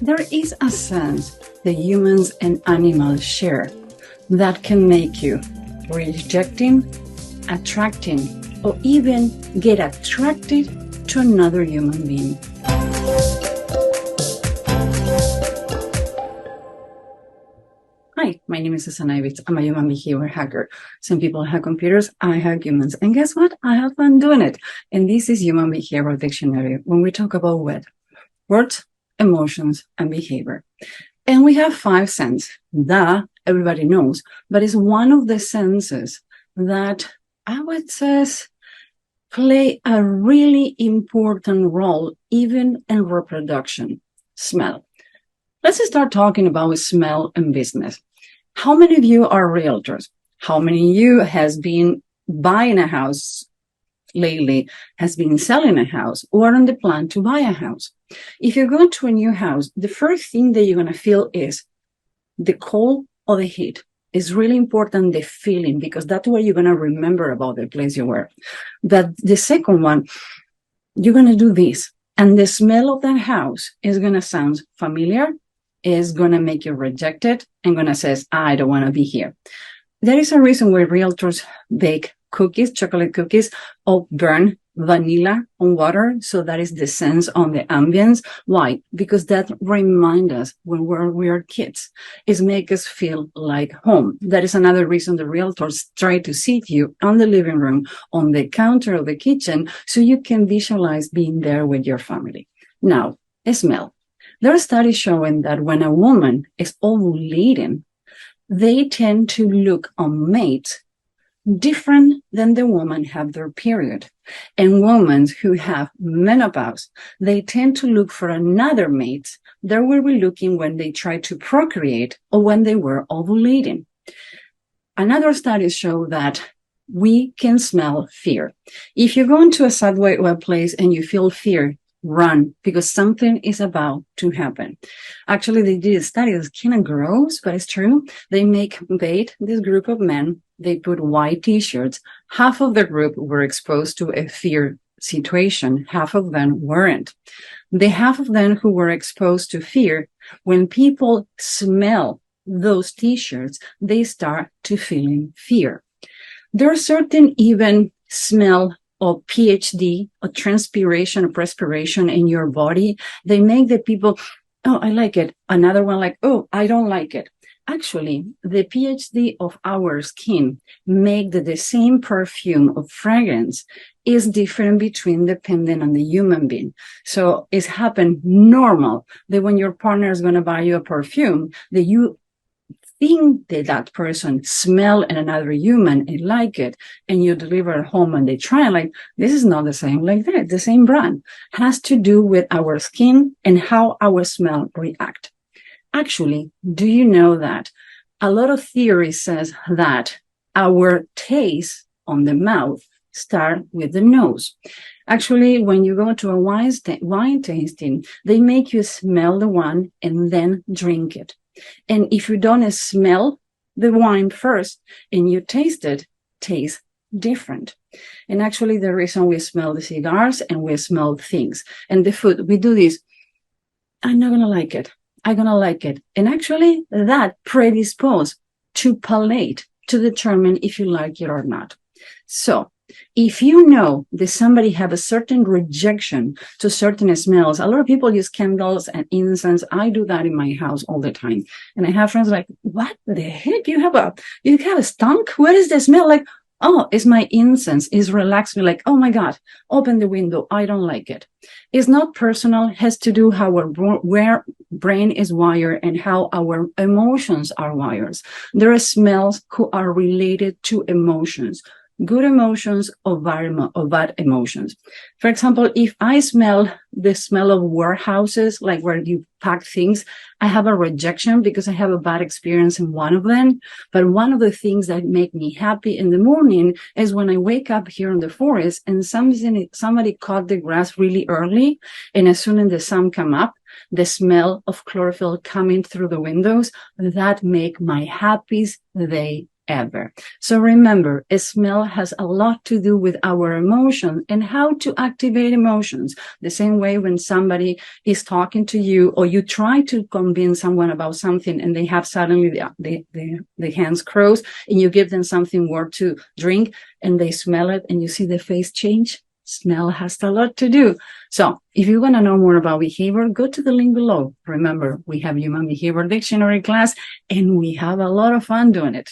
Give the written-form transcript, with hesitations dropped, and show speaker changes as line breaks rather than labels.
There is a sense that humans and animals share that can make you rejecting, attracting, or even get attracted to another human being. Hi, my name is Ibitz. I'm a human behavior hacker. Some people hack computers, I hack humans. And guess what? I have fun doing it. And this is Human Behavior Dictionary when we talk about words, emotions, and behavior. And we have 5 senses that everybody knows, but it's one of the senses that I would say play a really important role even in reproduction. Smell. Let's start talking about smell in business. How many of you are realtors? How many of you has been buying a house lately, has been selling a house, or on the plan to buy a house? If you go to a new house, the first thing that you're going to feel is the cold or the heat. It's really important, the feeling, because that's what you're going to remember about the place you were. But the second one, you're going to do this, and the smell of that house is going to sound familiar, is going to make you reject it, and going to say, I don't want to be here. There is a reason why realtors bake cookies, chocolate cookies, or burn vanilla on water. So that is the sense on the ambience. Why? Because that reminds us when we are kids. It makes us feel like home. That is another reason the realtors try to seat you on the living room, on the counter of the kitchen, so you can visualize being there with your family. Now, smell. There are studies showing that when a woman is ovulating, they tend to look on mates different than the women have their period. And women who have menopause, they tend to look for another mate that will be looking when they try to procreate or when they were ovulating. Another studies show that we can smell fear. If you go into a subway or a place and you feel fear, run, because something is about to happen. Actually, they did a study that's kind of gross, but it's true. They bait this group of men. They put white t-shirts. Half of the group were exposed to a fear situation. Half of them weren't. The half of them who were exposed to fear, when people smell those t-shirts, they start to feeling fear. There are certain even smell or PhD or transpiration or perspiration in your body. They make the people, oh, I like it. Another one like, oh, I don't like it. Actually, the PhD of our skin make the same perfume of fragrance is different between depending on the human being. So it's happened normal that when your partner is going to buy you a perfume, that you think that that person smell and another human and like it, and you deliver it home and they try like, this is not the same like that. The same brand has to do with our skin and how our smell react. Actually, do you know that a lot of theory says that our taste on the mouth start with the nose? Actually, when you go to a wine tasting, they make you smell the wine and then drink it. And if you don't smell the wine first and you taste it, tastes different. And actually, the reason we smell the cigars and we smell things and the food, we do this. I'm not going to like it. I'm going to like it. And actually, that predisposes to palate to determine if you like it or not. So if you know that somebody have a certain rejection to certain smells, a lot of people use candles and incense. I do that in my house all the time. And I have friends like, what the heck? You have a skunk? What is the smell? Like, oh, it's my incense. It's relaxed me like, oh my God, open the window. I don't like it. It's not personal. It has to do how where brain is wired and how our emotions are wired. There are smells who are related to emotions. Good emotions or bad emotions. For example, if I smell the smell of warehouses, like where you pack things, I have a rejection because I have a bad experience in one of them. But one of the things that make me happy in the morning is when I wake up here in the forest and somebody cut the grass really early. And as soon as the sun come up, the smell of chlorophyll coming through the windows, that make my happiest day ever. So remember, smell has a lot to do with our emotions and how to activate emotions. The same way when somebody is talking to you or you try to convince someone about something and they have suddenly the hands crossed and you give them something warm to drink and they smell it and you see the face change. Smell has a lot to do. So if you want to know more about behavior, go to the link below. Remember, we have Human Behavior Dictionary class and we have a lot of fun doing it.